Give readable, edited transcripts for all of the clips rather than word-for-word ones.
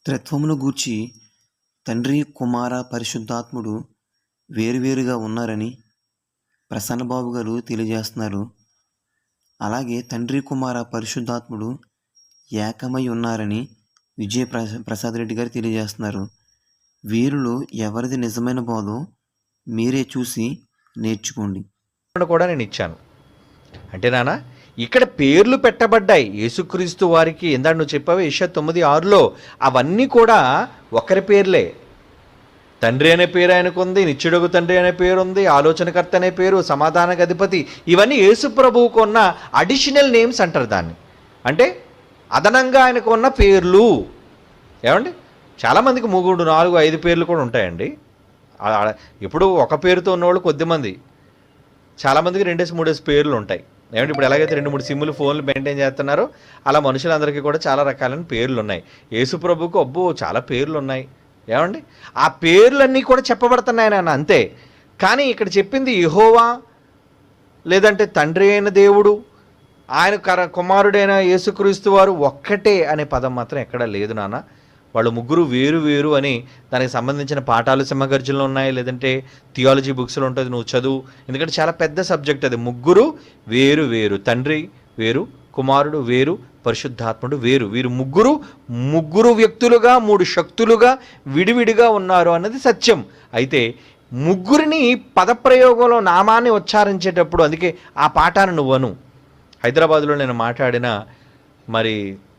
త్రిత్వమును గూర్చి తండ్రి, కుమార, పరిశుద్ధాత్ముడు వేరువేరుగా ఉన్నారని ప్రసన్నబాబు గారు తెలియజేస్తున్నారు. అలాగే తండ్రి, కుమార, పరిశుద్ధాత్ముడు ఏకమై ఉన్నారని ప్రసాద్ రెడ్డి గారు తెలియజేస్తున్నారు. వీరిలో ఎవరిది నిజమైన బోధో మీరే చూసి నేర్చుకోండి కూడా నేను ఇచ్చాను. అంటే నాన్న ఇక్కడ పేర్లు పెట్టబడ్డాయి యేసుక్రీస్తు వారికి. ఇందాక నువ్వు చెప్పావు యెషయా 9:6లో అవన్నీ కూడా ఒకరి పేర్లే. తండ్రి అనే పేరు ఆయనకు ఉంది, నిత్యుడగు తండ్రి అనే పేరు ఉంది, ఆలోచనకర్త అనే పేరు, సమాధానకు అధిపతి, ఇవన్నీ యేసు ప్రభువుకు ఉన్న అడిషనల్ నేమ్స్ అంటారు దాన్ని. అంటే అదనంగా ఆయనకు ఉన్న పేర్లు. ఏమండి, చాలామందికి 3, 4, 5 పేర్లు కూడా ఉంటాయండి. ఇప్పుడు ఒక పేరుతో ఉన్నవాళ్ళు కొద్దిమంది, చాలామందికి 2, 3 పేర్లు ఉంటాయి. ఏమంటే ఇప్పుడు ఎలాగైతే 2, 3 సిమ్ములు ఫోన్లు మెయింటైన్ చేస్తున్నారో అలా మనుషులందరికీ కూడా చాలా రకాలైన పేర్లు ఉన్నాయి. యేసు ప్రభువుకు అబ్బో చాలా పేర్లు ఉన్నాయి. ఏమండి, ఆ పేర్లన్నీ కూడా చెప్పబడుతున్నాయి నాన్న, అంతే. కానీ ఇక్కడ చెప్పింది యెహోవా లేదంటే తండ్రి అయిన దేవుడు, ఆయన కుమారుడైన యేసుక్రీస్తు వారు ఒక్కటే అనే పదం మాత్రం ఎక్కడా లేదు నాన్న. వాళ్ళు ముగ్గురు వేరు వేరు అని దానికి సంబంధించిన పాఠాలు సింహగర్జనలో ఉన్నాయి, లేదంటే థియాలజీ బుక్స్లో ఉంటుంది, నువ్వు చదువు. ఎందుకంటే చాలా పెద్ద సబ్జెక్ట్ అది. ముగ్గురు వేరు వేరు, తండ్రి వేరు, కుమారుడు వేరు, పరిశుద్ధాత్ముడు వేరు. వీరు ముగ్గురు వ్యక్తులుగా 3 శక్తులుగా విడివిడిగా ఉన్నారు అన్నది సత్యం. అయితే ముగ్గురిని పదప్రయోగంలో నామాన్ని ఉచ్చారించేటప్పుడు, అందుకే ఆ పాఠాన్ని నువ్వను. హైదరాబాద్లో నేను మాట్లాడిన మరి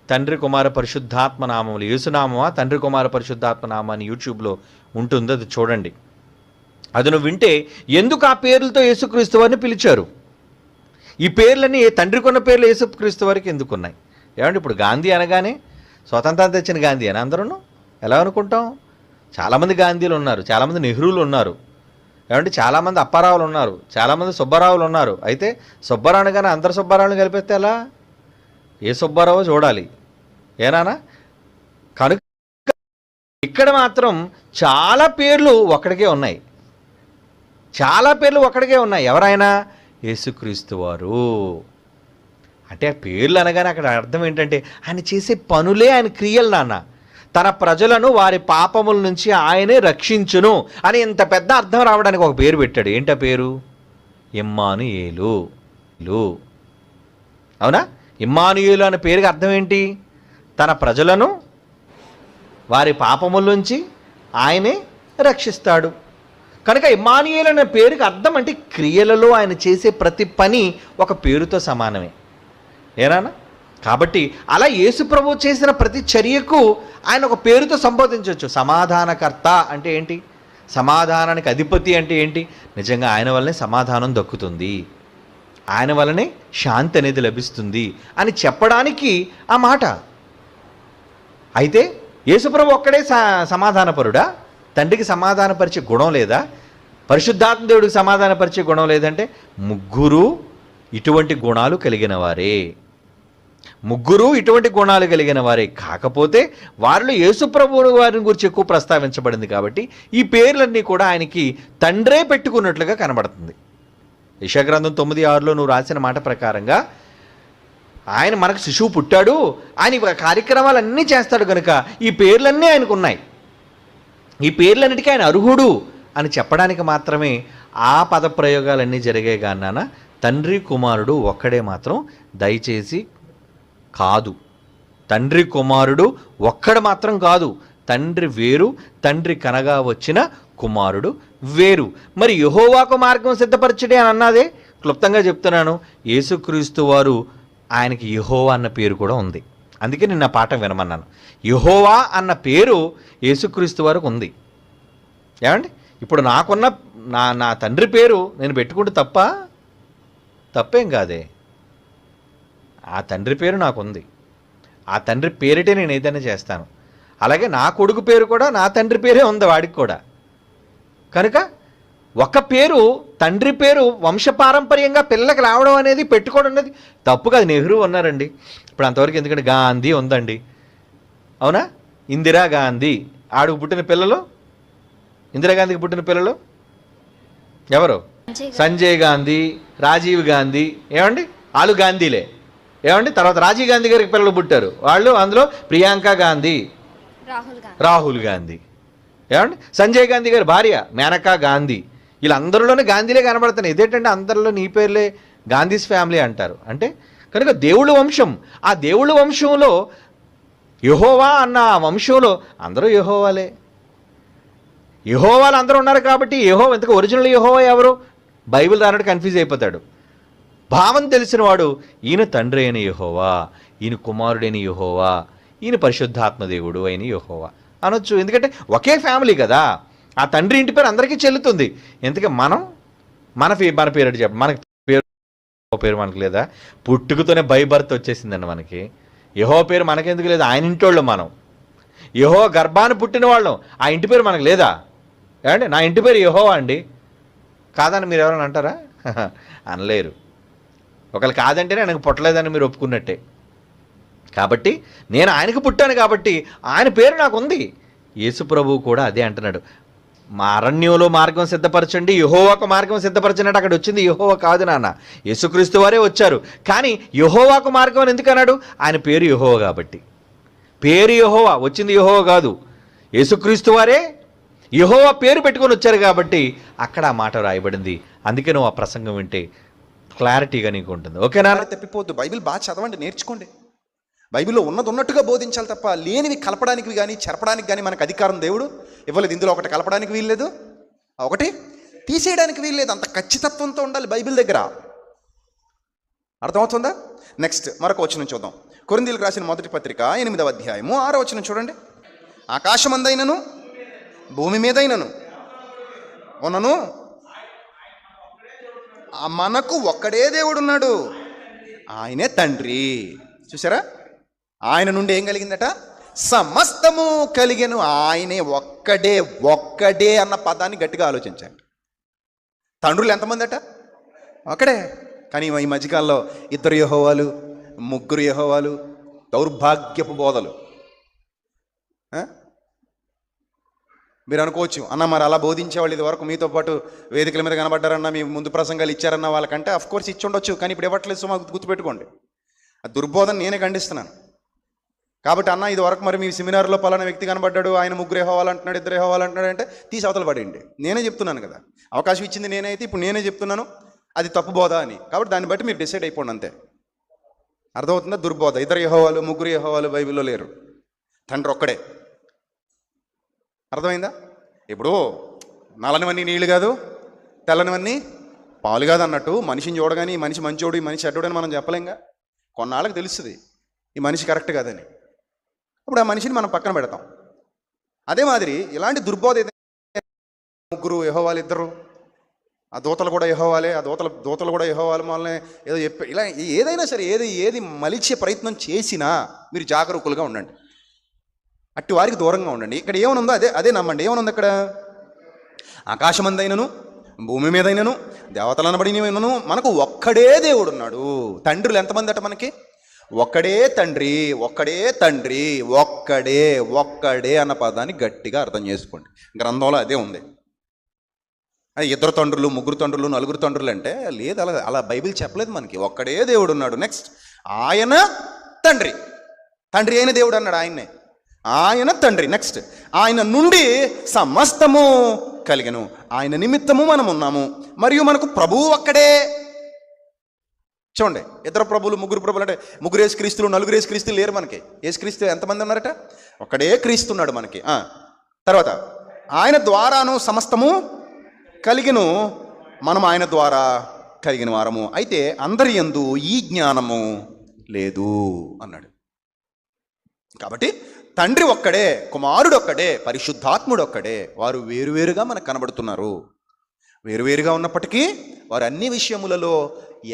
తండ్రి, కుమార, పరిశుద్ధాత్మ నామములు, యేసునామమా తండ్రి, కుమార, పరిశుద్ధాత్మ నామం అని యూట్యూబ్లో ఉంటుంది, అది చూడండి. అది నువ్వు వింటే ఎందుకు ఆ పేర్లతో యేసుక్రీస్తు వారిని పిలిచారు, ఈ పేర్లన్నీ తండ్రి కొన్న పేర్లు యేసుక్రీస్తు వారికి ఎందుకు ఉన్నాయి? ఏమంటే ఇప్పుడు గాంధీ అనగానే స్వతంత్రం తెచ్చిన గాంధీ అని అందరూ ఎలా అనుకుంటాం? చాలామంది గాంధీలు ఉన్నారు, చాలామంది నెహ్రూలు ఉన్నారు, ఏమంటే చాలామంది అప్పారావులు ఉన్నారు, చాలామంది సుబ్బారావులు ఉన్నారు. అయితే సుబ్బారావు అనగానే అందరు సుబ్బారావుని కలిపేస్తే ఎలా? ఏ సుబ్బారావు చూడాలి, ఏనానా? కనుక ఇక్కడ మాత్రం చాలా పేర్లు ఒక్కడికే ఉన్నాయి, చాలా పేర్లు ఒక్కడికే ఉన్నాయి. ఎవరైనా యేసుక్రీస్తు వారు అంటే ఆ పేర్లు అనగానే అక్కడ అర్థం ఏంటంటే ఆయన చేసే పనులే ఆయన క్రియలు నాన్న. తన ప్రజలను వారి పాపముల నుంచి ఆయనే రక్షించును అని ఇంత పెద్ద అర్థం రావడానికి ఒక పేరు పెట్టాడు. ఏంటా పేరు? ఇమ్మానుయేలు. అవునా? ఇమ్మానుయేలు అనే పేరుకి అర్థం ఏంటి? తన ప్రజలను వారి పాపముల నుంచి ఆయనే రక్షిస్తాడు. కనుక ఇమ్మానుయేలు అనే పేరుకి అర్థం అంటే క్రియలలో ఆయన చేసే ప్రతి పని ఒక పేరుతో సమానమే, ఏనా? కాబట్టి అలా యేసు ప్రభువు చేసిన ప్రతి చర్యకు ఆయన ఒక పేరుతో సంబోధించవచ్చు. సమాధానకర్త అంటే ఏంటి? సమాధానానికి అధిపతి అంటే ఏంటి? నిజంగా ఆయన వల్లనే సమాధానం దక్కుతుంది, ఆయన వల్లనే శాంతి అనేది లభిస్తుంది అని చెప్పడానికి ఆ మాట. అయితే యేసుప్రభు ఒక్కడే సమాధానపరుడా? తండ్రికి సమాధానపరిచే గుణం లేదా? పరిశుద్ధాత్మ దేవుడికి సమాధానపరిచే గుణం లేదంటే ముగ్గురు ఇటువంటి గుణాలు కలిగిన వారే. కాకపోతే వారిలో యేసుప్రభు వారిని గురించి ఎక్కువ ప్రస్తావించబడింది కాబట్టి ఈ పేర్లన్నీ కూడా ఆయనకి తండ్రే పెట్టుకున్నట్లుగా కనబడుతుంది. యెషయా గ్రంథం 9:6లో నువ్వు రాసిన మాట ప్రకారంగా ఆయన మనకు శిశువు పుట్టాడు, ఆయన కార్యక్రమాలన్నీ చేస్తాడు కనుక ఈ పేర్లన్నీ ఆయనకు ఉన్నాయి. ఈ పేర్లన్నిటికీ ఆయన అర్హుడు అని చెప్పడానికి మాత్రమే ఆ పదప్రయోగాలన్నీ జరిగాయి. కానీ తండ్రి, కుమారుడు ఒక్కడే మాత్రం దయచేసి కాదు. తండ్రి, కుమారుడు ఒక్కడు మాత్రం కాదు. తండ్రి వేరు, తండ్రి కనగా వచ్చిన కుమారుడు వేరు. మరి యెహోవాకు మార్గం సిద్ధపరచడే అని అన్నదే క్లుప్తంగా చెప్తున్నాను. యేసుక్రీస్తు వారు ఆయనకి యెహోవా అన్న పేరు కూడా ఉంది. అందుకే నిన్న పాఠం వినమన్నాను. యెహోవా అన్న పేరు యేసుక్రీస్తు వారికి ఉంది. ఏమండి, ఇప్పుడు నాకున్న నా తండ్రి పేరు నేను పెట్టుకుంటే తప్పేం కాదే. ఆ తండ్రి పేరు నాకుంది, ఆ తండ్రి పేరిటే నేను ఏదైనా చేస్తాను. అలాగే నా కొడుకు పేరు కూడా నా తండ్రి పేరే ఉంది వాడికి కూడా. కనుక ఒక పేరు, తండ్రి పేరు వంశపారంపర్యంగా పిల్లలకు రావడం అనేది, పెట్టుకోవడం అనేది తప్పు కాదు. నెహ్రూ ఉన్నారండి, ఇప్పుడు అంతవరకు ఎందుకంటే గాంధీ ఉందండి, అవునా? ఇందిరాగాంధీ, ఆడుకు పుట్టిన పిల్లలు, ఇందిరాగాంధీకి పుట్టిన పిల్లలు ఎవరు? సంజయ్ గాంధీ, రాజీవ్ గాంధీ, ఏమండి వాళ్ళు గాంధీలే. ఏమండి తర్వాత రాజీవ్ గాంధీ గారికి పిల్లలు పుట్టారు, వాళ్ళు అందులో ప్రియాంక గాంధీ, రాహుల్ గాంధీ. ఏమండి, సంజయ్ గాంధీ గారి భార్య మేనకా గాంధీ. వీళ్ళందరిలోనే గాంధీలే కనబడుతున్నాయి. ఇదేంటంటే అందరిలో నీ పేర్లే గాంధీస్ ఫ్యామిలీ అంటారు. అంటే కనుక దేవుళ్ళ వంశం, ఆ దేవుళ్ళ వంశంలో యెహోవా అన్న ఆ వంశంలో అందరూ యెహోవాలే. యెహోవాలు అందరూ ఉన్నారు కాబట్టి యెహోవా ఎందుకు ఒరిజినల్ యెహోవా ఎవరు? బైబిల్ రానట్టు కన్ఫ్యూజ్ అయిపోతాడు. భావం తెలిసిన వాడు ఈయన తండ్రి అయిన యెహోవా, ఈయన కుమారుడైన యెహోవా, ఈయన పరిశుద్ధాత్మ దేవుడు అయిన యెహోవా అనొచ్చు. ఎందుకంటే ఒకే ఫ్యామిలీ కదా. ఆ తండ్రి ఇంటి పేరు అందరికీ చెల్లుతుంది. ఎందుకంటే మన పేరు అంటే చెప్పండి, మనకి పేరు మనకు లేదా? పుట్టుకతోనే బై బర్త్ వచ్చేసిందండి మనకి. యెహోవా పేరు మనకెందుకు లేదు? ఆయన ఇంటోళ్ళు మనం. యెహోవా గర్భాన్ని పుట్టిన వాళ్ళం, ఆ ఇంటి పేరు మనకు లేదా? ఏమండి, నా ఇంటి పేరు యెహోవా అండి కాదని మీరు ఎవరైనా అంటారా? అనలేరు. ఒకళ్ళు కాదంటేనే ఆయనకు పుట్టలేదని మీరు ఒప్పుకున్నట్టే. కాబట్టి నేను ఆయనకు పుట్టాను కాబట్టి ఆయన పేరు నాకు ఉంది. యేసు ప్రభువు కూడా అదే అంటున్నాడు, మా అరణ్యంలో మార్గం సిద్ధపరచండి, యెహోవాకు మార్గం సిద్ధపరచండి. అక్కడ వచ్చింది యెహోవా కాదు నాన్న, యేసుక్రీస్తు వారే వచ్చారు. కానీ యెహోవాకు మార్గం అని ఎందుకు అన్నాడు? ఆయన పేరు యెహోవా కాబట్టి. పేరు యెహోవా, వచ్చింది యెహోవా కాదు, యేసుక్రీస్తు వారే యెహోవా పేరు పెట్టుకొని వచ్చారు కాబట్టి అక్కడ ఆ మాట రాయబడింది. అందుకే నువ్వు ఆ ప్రసంగం వింటే క్లారిటీగా నీకు ఉంటుంది. ఓకేనా? తప్పిపోద్దు. బైబిల్ బాగా చదవండి, నేర్చుకోండి. బైబిల్లో ఉన్నది ఉన్నట్టుగా బోధించాలి తప్ప లేనివి కలపడానికి కానీ చెరపడానికి కానీ మనకు అధికారం దేవుడు ఇవ్వలేదు. ఇందులో ఒకటి కలపడానికి వీల్లేదు, ఒకటి తీసేయడానికి వీల్లేదు. అంత ఖచ్చితత్వంతో ఉండాలి బైబిల్ దగ్గర. అర్థమవుతుందా? నెక్స్ట్ మరొక వచనం చూద్దాం. కొరింథీయులకు రాసిన మొదటి పత్రిక 8వ అధ్యాయము 6వ వచనం చూడండి. ఆకాశమందైనను భూమి మీదైనను ఉన్నను మనకు ఒక్కడే దేవుడున్నాడు, ఆయనే తండ్రి. చూసారా? ఆయన నుండి ఏం కలిగిందట? సమస్తము కలిగెను. ఆయనే ఒక్కడే అన్న పదాన్ని గట్టిగా ఆలోచించండి. తండ్రులు ఎంతమంది అట? ఒక్కడే. కానీ ఈ మధ్యకాలంలో 2 యెహోవాలు, 3 యెహోవాలు, దౌర్భాగ్యపు బోధలు. మీరు అనుకోవచ్చు, అన్న మరి అలా బోధించేవాళ్ళు ఇది వరకు మీతో పాటు వేదికల మీద కనబడ్డారన్న, మీ ముందు ప్రసంగాలు ఇచ్చారన్న వాళ్ళకంటే అఫ్కోర్స్ ఇచ్చి ఉండొచ్చు, కానీ ఇప్పుడు ఇవ్వట్లేదు. సో మాకు గుర్తుపెట్టుకోండి, ఆ దుర్బోధన నేనే ఖండిస్తున్నాను. కాబట్టి అన్న ఇది వరకు మరి మీ సెమినార్లో పలానా వ్యక్తి కనబడ్డాడు, ఆయన 3 యెహోవాలు అంటున్నాడు, 2 యెహోవాలు అంటున్నాడు అంటే తీసి అవతల పడేయండి. నేనే చెప్తున్నాను కదా, అవకాశం ఇచ్చింది నేనే అయితే ఇప్పుడు నేనే చెప్తున్నాను అది తప్పు బోధ అని. కాబట్టి దాన్ని బట్టి మీరు డిసైడ్ అయిపోండి అంతే. అర్థమవుతుందా? దుర్బోధ. 2 యెహోవాలు 3 యెహోవాలు బైబిల్లో లేరు, తండ్రి ఒక్కడే. అర్థమైందా? ఇప్పుడు నల్లనివన్నీ నీళ్ళు కాదు, తెల్లనివన్నీ పాలు కాదు అన్నట్టు మనిషిని చూడగానే ఈ మనిషి మంచోడు, ఈ మనిషి చెడ్డోడు అని మనం చెప్పలేంగా. కొన్నాళ్ళకి తెలుస్తుంది ఈ మనిషి కరెక్ట్ కాదని. అప్పుడు ఆ మనిషిని మనం పక్కన పెడతాం. అదే మాదిరి ఇలాంటి దుర్బోధ ఏదైనా 3 యెహోవాలు, 2 ఆ దూతలు కూడా యెహోవాలే, ఆ దూతలు కూడా యెహోవాలు మనల్ని ఏదో చెప్పి ఇలా ఏదైనా సరే ఏది మలిచే ప్రయత్నం చేసినా మీరు జాగరూకులుగా ఉండండి, అట్టి వారికి దూరంగా ఉండండి. ఇక్కడ ఏమనుందో అదే నమ్మండి. ఏమనుంది అక్కడ? ఆకాశమందైనను భూమి మీదైనను దేవతలు అనబడినను మనకు ఒక్కడే దేవుడు ఉన్నాడు. తండ్రులు ఎంతమంది అట మనకి? ఒక్కడే తండ్రి, ఒక్కడే అన్న పదాన్ని గట్టిగా అర్థం చేసుకోండి. గ్రంథంలో అదే ఉంది. అది 2 తండ్రులు, 3 తండ్రులు, 4 తండ్రులు అంటే లేదు, అలా బైబిల్ చెప్పలేదు మనకి. ఒక్కడే దేవుడు ఉన్నాడు. నెక్స్ట్ ఆయన తండ్రి అయిన దేవుడు అన్నాడు ఆయన్నే. ఆయన తండ్రి. నెక్స్ట్ ఆయన నుండి సమస్తము కలిగెను, ఆయన నిమిత్తము మనం ఉన్నాము, మరియు మనకు ప్రభువు ఒక్కడే. చూడండి, 2 ప్రభువులు 3 ప్రభువులు అంటే 3 యేసుక్రీస్తులు 4 యేసుక్రీస్తులు లేరు మనకి. యేసుక్రీస్తు ఎంతమంది ఉన్నారట? ఒక్కడే క్రీస్తున్నాడు మనకి. తర్వాత ఆయన ద్వారాను సమస్తము కలిగెను, మనం ఆయన ద్వారా కలిగిన వారము. అయితే అందరి యందు ఈ జ్ఞానము లేదు అన్నాడు. కాబట్టి తండ్రి ఒక్కడే, కుమారుడు ఒక్కడే, పరిశుద్ధాత్ముడు ఒక్కడే. వారు వేరువేరుగా మనకు కనబడుతున్నారు. వేరువేరుగా ఉన్నప్పటికీ వారు అన్ని విషయములలో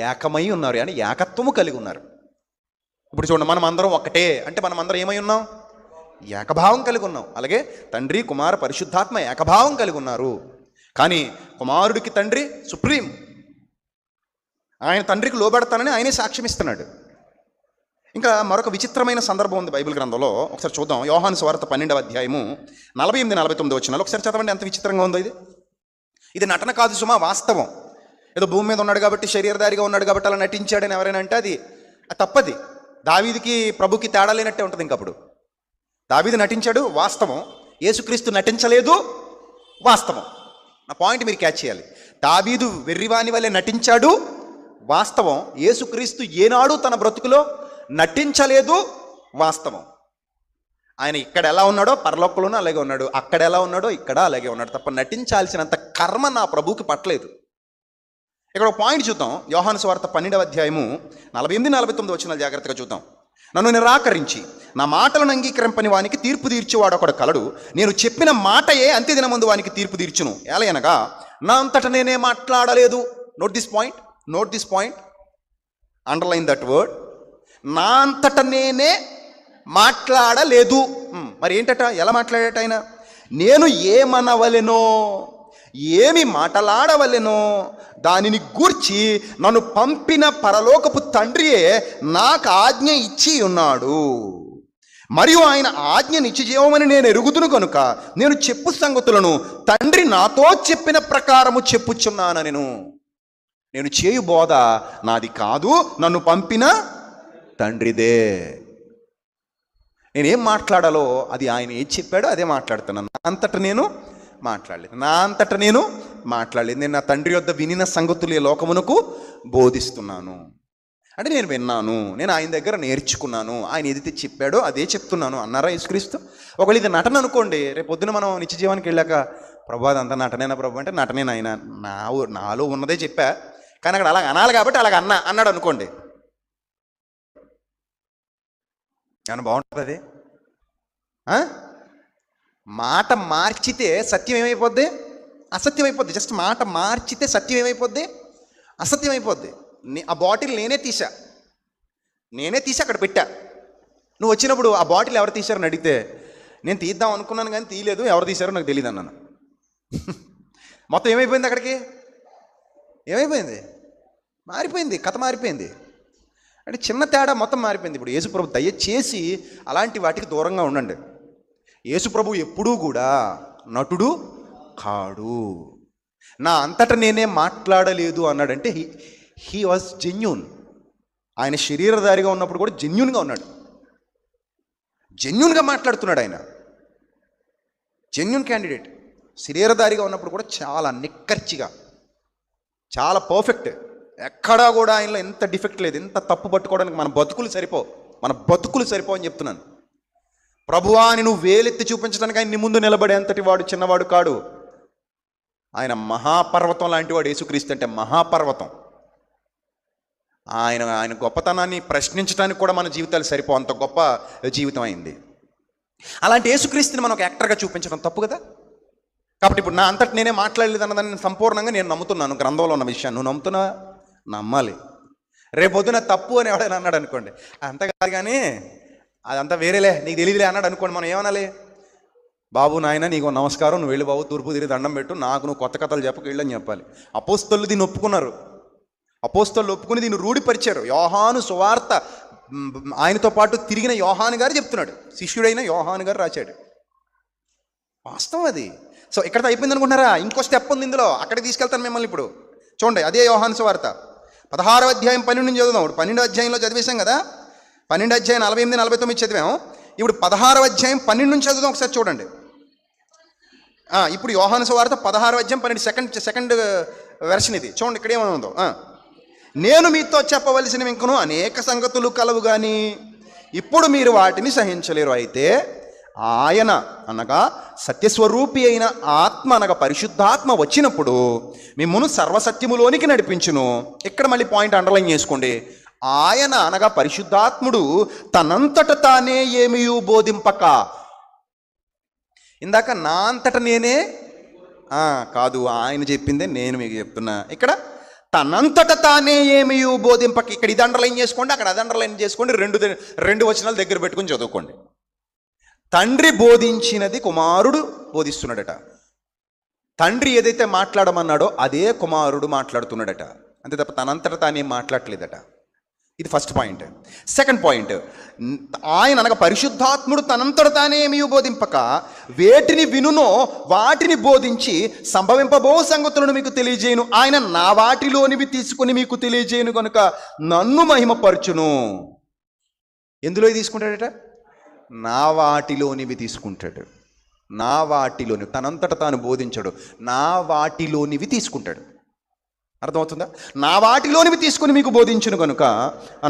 ఏకమై ఉన్నారు, అని ఏకత్వము కలిగి ఉన్నారు. ఇప్పుడు చూడండి, మనం అందరం ఒక్కటే అంటే మనం అందరం ఏమై ఉన్నాం? ఏకభావం కలిగి ఉన్నాం. అలాగే తండ్రి, కుమార, పరిశుద్ధాత్మ ఏకభావం కలిగి ఉన్నారు. కానీ కుమారుడికి తండ్రి సుప్రీం. ఆయన తండ్రికి లోబడతానని ఆయనే సాక్ష్యం ఇస్తున్నాడు. ఇంకా మరొక విచిత్రమైన సందర్భం ఉంది బైబిల్ గ్రంథంలో. ఒకసారి చూద్దాం. యోహాను సువార్త 12వ అధ్యాయము 48-49 వచనాలు ఒకసారి చదవండి. ఎంత విచిత్రంగా ఉందో ఇది నటన కాదు సుమా, వాస్తవం. ఏదో భూమి మీద ఉన్నాడు కాబట్టి, శరీరధారిగా ఉన్నాడు కాబట్టి అలా నటించాడని ఎవరైనా అంటే అది తప్పది. దావీదుకి ప్రభుకి తేడా లేనట్టే ఉంటుంది. ఇంకప్పుడు దావీదు నటించాడు, వాస్తవం. యేసుక్రీస్తు నటించలేదు, వాస్తవం. నా పాయింట్ మీరు క్యాచ్ చేయాలి. దావీదు వెర్రివాని వలె నటించాడు, వాస్తవం. యేసుక్రీస్తు ఏనాడు తన బ్రతుకులో నటించలేదు, వాస్తవం. ఆయన ఇక్కడ ఎలా ఉన్నాడో పరలోకంలోనూ అలాగే ఉన్నాడు, అక్కడ ఎలా ఉన్నాడో ఇక్కడ అలాగే ఉన్నాడు. తప్ప నటించాల్సినంత కర్మ నా ప్రభువుకి పట్టలేదు. ఇక్కడ ఒక పాయింట్ చూద్దాం. యోహాను సువార్త 12వ అధ్యాయము 48-49 వచనాలు జాగ్రత్తగా చూద్దాం. నన్ను నిరాకరించి నా మాటలను అంగీకరింపని వానికి తీర్పు తీర్చేవాడు ఒకడు కలడు. నేను చెప్పిన మాటయే అంత్యదిన ముందు వానికి తీర్పు తీర్చును. ఎలాగనగా నా అంతట నేనే మాట్లాడలేదు. Note this point, underline that word. నా అంతట నేనే మాట్లాడలేదు. మరి ఏంటట? ఎలా మాట్లాడేట ఆయన? నేను ఏమనవలెనో, ఏమి మాట్లాడవలెనో దానిని గూర్చి నన్ను పంపిన పరలోకపు తండ్రియే నాకు ఆజ్ఞ ఇచ్చి ఉన్నాడు. మరియు ఆయన ఆజ్ఞ నిత్యజీవమని నేను ఎరుగుదును కనుక నేను చెప్పు సంగతులను తండ్రి నాతో చెప్పిన ప్రకారము చెప్పుచున్నాను. నేను చేయు బోధ నాది కాదు, నన్ను పంపిన తండ్రిదే. నేనేం మాట్లాడాలో అది ఆయన ఏం చెప్పాడో అదే మాట్లాడుతున్నాను. నా అంతట నేను మాట్లాడలేదు. నేను నా తండ్రి యొద్ద వినిన సంగతులు ఈ లోకమునకు బోధిస్తున్నాను. అంటే నేను విన్నాను, నేను ఆయన దగ్గర నేర్చుకున్నాను, ఆయన ఏదైతే చెప్పాడో అదే చెప్తున్నాను అన్నారా యేసుక్రీస్తు? ఒకవేళ ఇది నటన అనుకోండి, రేపు పొద్దున మనం నిత్య జీవానికి వెళ్ళాక ప్రభు అదంతా నటనేనా ప్రభు అంటే నటనే నాయన, నాలో ఉన్నదే చెప్పా, కానీ అక్కడ అలాగ అనాలి కాబట్టి అలాగ అన్నాడు అనుకోండి, ఏమన్నా బాగుంటుంది అది? మాట మార్చితే సత్యం ఏమైపోద్ది? అసత్యం అయిపోద్ది. జస్ట్ మాట మార్చితే సత్యం ఏమైపోద్ది? అసత్యం అయిపోద్ది. ఆ బాటిల్ నేనే తీసా అక్కడ పెట్టా. నువ్వు వచ్చినప్పుడు ఆ బాటిల్ ఎవరు తీశారని అడిగితే నేను తీద్దాం అనుకున్నాను కానీ తీయలేదు, ఎవరు తీశారో నాకు తెలియదు అన్నాను. మొత్తం ఏమైపోయింది? అక్కడికి ఏమైపోయింది? మారిపోయింది, కథ మారిపోయింది. అంటే చిన్న తేడా మొత్తం మారిపోయింది. ఇప్పుడు యేసుప్రభు దయచేసి అలాంటి వాటికి దూరంగా ఉండండి. యేసుప్రభు ఎప్పుడూ కూడా నటుడు కాడు. నా అంతటా నేనే మాట్లాడలేదు అన్నాడంటే హీ వాజ్ జెన్యూన్. ఆయన శరీరధారిగా ఉన్నప్పుడు కూడా జెన్యూన్గా ఉన్నాడు, జెన్యూన్గా మాట్లాడుతున్నాడు. ఆయన జెన్యూన్ క్యాండిడేట్. శరీరధారిగా ఉన్నప్పుడు కూడా చాలా నిక్కర్చిగా, చాలా పర్ఫెక్ట్. ఎక్కడా కూడా ఆయనలో ఎంత డిఫెక్ట్ లేదు. ఎంత తప్పు పట్టుకోవడానికి మన బతుకులు సరిపో అని చెప్తున్నాను. ప్రభువా అని నువ్వు వేలెత్తి చూపించడానికి ఆయన నీ ముందు నిలబడే అంతటి వాడు చిన్నవాడు కాడు. ఆయన మహాపర్వతం లాంటి వాడు. యేసుక్రీస్తు అంటే మహాపర్వతం. ఆయన గొప్పతనాన్ని ప్రశ్నించడానికి కూడా మన జీవితాలు సరిపో, అంత గొప్ప జీవితం అయింది. అలాంటి యేసుక్రీస్తుని మనం ఒక యాక్టర్గా చూపించడం తప్పు కదా. కాబట్టి ఇప్పుడు నా అంతటి నేనే మాట్లాడలేదు అన్నదాన్ని సంపూర్ణంగా నేను నమ్ముతున్నాను. గ్రంథంలో ఉన్న విషయాన్ని నువ్వు నమ్ముతున్నా? నమ్మాలి. రేపొద్దున తప్పు అని ఎవడైనా అన్నాడు అనుకోండి, అంత కాదు కానీ అదంతా వేరేలే, నీకు తెలియదులే అన్నాడు అనుకోండి, మనం ఏమనాలి? బాబు నాయన నీకు నమస్కారం, నువ్వు వెళ్ళి బాబు తూర్పు తిరిగి దండం పెట్టు, నాకు నువ్వు కొత్త కథలు చెప్పకు వెళ్ళని చెప్పాలి. అపోస్తలు దీన్ని ఒప్పుకున్నారు. అపోస్తలు ఒప్పుకుని దీన్ని రూఢిపరిచారు. యోహాను సువార్త ఆయనతో పాటు తిరిగిన యోహాను గారు చెప్తున్నాడు, శిష్యుడైన యోహాను గారు రాశాడు. వాస్తవం అది. సో ఇక్కడ అయిపోయింది అనుకుంటున్నారా? ఇంకో స్టెప్ ఉంది ఇందులో, అక్కడికి తీసుకెళ్తాను మిమ్మల్ని. ఇప్పుడు చూడండి, అదే యోహాను సువార్త 16వ అధ్యాయం 12 నుంచి చదువుదాం. ఇప్పుడు 12వ అధ్యాయంలో చదివేశాం కదా, 12వ అధ్యాయం 48-49 చదివాం. ఇప్పుడు 16వ అధ్యాయం 12 నుంచి చదువుదాం. ఒకసారి చూడండి. ఇప్పుడు యోహాను సువార్త 16వ అధ్యాయం 12 సెకండ్ వెర్షన్ ఇది. చూడండి ఇక్కడ ఏమనుందో. నేను మీతో చెప్పవలసినవి ఇంకను అనేక సంగతులు కలవు కానీ ఇప్పుడు మీరు వాటిని సహించలేరు. అయితే ఆయన అనగా సత్యస్వరూపి అయిన ఆత్మ అనగా పరిశుద్ధాత్మ వచ్చినప్పుడు మిమ్మును సర్వసత్యములోనికి నడిపించును. ఇక్కడ మళ్ళీ పాయింట్ అండర్లైన్ చేసుకోండి. ఆయన అనగా పరిశుద్ధాత్ముడు తనంతట తానే ఏమీ బోధింపక, ఇందాక నా అంతట నేనే కాదు, ఆయన చెప్పిందే నేను మీకు చెప్తున్నా. ఇక్కడ తనంతట తానే ఏమీ బోధింపక. ఇక్కడ ఇది అండర్లైన్ చేసుకోండి, అక్కడ అది అండర్లైన్ చేసుకోండి. రెండు వచనాలు దగ్గర పెట్టుకుని చదువుకోండి. తండ్రి బోధించినది కుమారుడు బోధిస్తున్నాడట. తండ్రి ఏదైతే మాట్లాడమన్నాడో అదే కుమారుడు మాట్లాడుతున్నాడట. అంతే తప్ప తనంతట తానేం మాట్లాడలేదట. ఇది ఫస్ట్ పాయింట్. సెకండ్ పాయింట్, ఆయన అనగా పరిశుద్ధాత్ముడు తనంతట తానే ఏమీ బోధింపక వేటిని వినునో వాటిని బోధించి సంభవింపబో సంగతులను మీకు తెలియజేయను. ఆయన నా వాటిలోనివి తీసుకుని మీకు తెలియజేయను కనుక నన్ను మహిమపరచును. ఎందులో తీసుకుంటాడట? నా వాటిలోనివి తీసుకుంటాడు. నా వాటిలోని తనంతట తాను బోధించడు, నా వాటిలోనివి తీసుకుంటాడు. అర్థమవుతుందా? నా వాటిలోనివి తీసుకుని మీకు బోధించును కనుక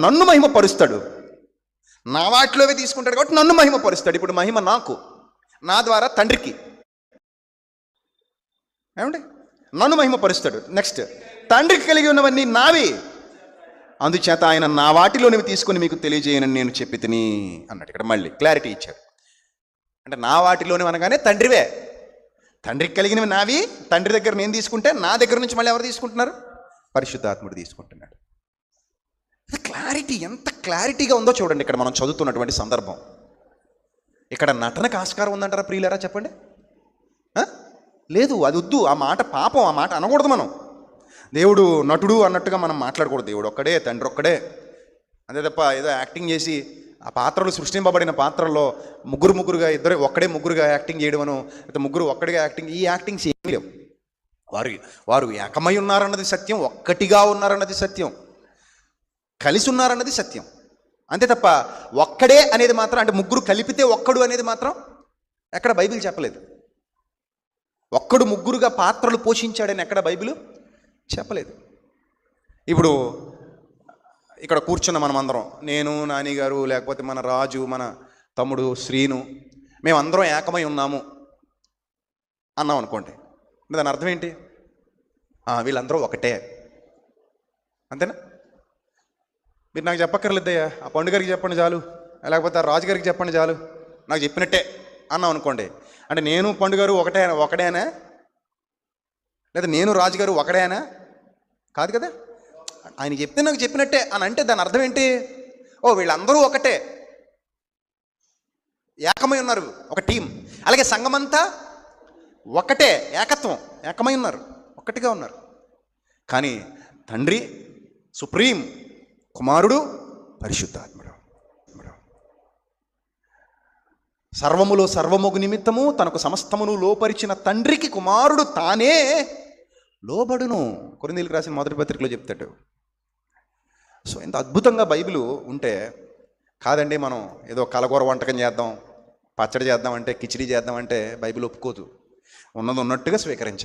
నన్ను మహిమపరుస్తాడు. నా వాటిలోవి తీసుకుంటాడు కాబట్టి నన్ను మహిమపరుస్తాడు. ఇప్పుడు మహిమ నాకు, నా ద్వారా తండ్రికి. ఏమండి? నన్ను మహిమపరుస్తాడు. నెక్స్ట్, తండ్రికి కలిగి ఉన్నవన్నీ నావి, అందుచేత ఆయన నా వాటిలోనివి తీసుకొని మీకు తెలియజేయనని నేను చెప్పి తిని అన్నాడు. ఇక్కడ మళ్ళీ క్లారిటీ ఇచ్చాడు. అంటే నా వాటిలోనివి అనగానే తండ్రివే, తండ్రికి కలిగినవి నావి, తండ్రి దగ్గర నేను తీసుకుంటే నా దగ్గర నుంచి మళ్ళీ ఎవరు తీసుకుంటున్నారు? పరిశుద్ధాత్ముడు తీసుకుంటున్నాడు. క్లారిటీ ఎంత క్లారిటీగా ఉందో చూడండి ఇక్కడ మనం చదువుతున్నటువంటి సందర్భం. ఇక్కడ నటనకు ఆస్కారం ఉందంటారా ప్రియులారా? చెప్పండి. లేదు, అది వద్దు. ఆ మాట పాపం, ఆ మాట అనకూడదు. మనం దేవుడు నటుడు అన్నట్టుగా మనం మాట్లాడకూడదు. దేవుడు ఒక్కడే, తండ్రి ఒక్కడే, అంతే తప్ప ఏదో యాక్టింగ్ చేసి ఆ పాత్రలు సృష్టింపబడిన పాత్రల్లో ముగ్గురుగా ఇద్దరు ఒక్కడే ముగ్గురుగా యాక్టింగ్ చేయడమను, అయితే ముగ్గురు ఒక్కడిగా యాక్టింగ్, ఈ యాక్టింగ్స్ ఏమీ లేవు. వారు ఏకమై ఉన్నారన్నది సత్యం, ఒక్కటిగా ఉన్నారన్నది సత్యం, కలిసి ఉన్నారన్నది సత్యం. అంతే తప్ప ఒక్కడే అనేది మాత్రం, అంటే ముగ్గురు కలిపితే ఒక్కడు అనేది మాత్రం ఎక్కడ బైబిల్ చెప్పలేదు. ఒక్కడు ముగ్గురుగా పాత్రలు పోషించాడని ఎక్కడ బైబిల్ చెప్పలేదు. ఇప్పుడు ఇక్కడ కూర్చున్న మనమందరం, నేను, నానిగారు, లేకపోతే మన రాజు, మన తమ్ముడు శ్రీను, మేమందరం ఏకమై ఉన్నాము అన్నాం అనుకోండి. దాని అర్థం ఏంటి? వీళ్ళందరూ ఒకటే, అంతేనా? మీరు నాకు చెప్పక్కర్లేదయ్యా, ఆ పండుగరికి చెప్పండి చాలు, లేకపోతే ఆ రాజుగారికి చెప్పండి చాలు, నాకు చెప్పినట్టే అన్నాం అనుకోండి. అంటే నేను పండుగారు ఒకడేనా? లేదా నేను రాజుగారు ఒకడేనా? కాదు కదా. ఆయన చెప్తే నాకు చెప్పినట్టే అని అంటే దాని అర్థం ఏంటి? వీళ్ళందరూ ఒకటే, ఏకమై ఉన్నారు, ఒక టీం. అలాగే సంఘమంతా ఒకటే, ఏకత్వం, ఏకమై ఉన్నారు, ఒక్కటిగా ఉన్నారు. కానీ తండ్రి సుప్రీం, కుమారుడు పరిశుద్ధాత్ముడు. సర్వములో సర్వముగు నిమిత్తము తనకు సమస్తమును లోపరిచిన తండ్రికి కుమారుడు తానే లోబడును. కొరింథీయులకు రాసిన మొదటి పత్రికలో చెప్తాడు. సో ఎంత అద్భుతంగా బైబిల్ ఉంటే, కాదండి మనం ఏదో కలగూర వంటకం చేద్దాం, పచ్చడి చేద్దాం అంటే, కిచిడి చేద్దాం అంటే బైబిల్ ఒప్పుకోదు. ఉన్నది ఉన్నట్టుగా స్వీకరించాలి.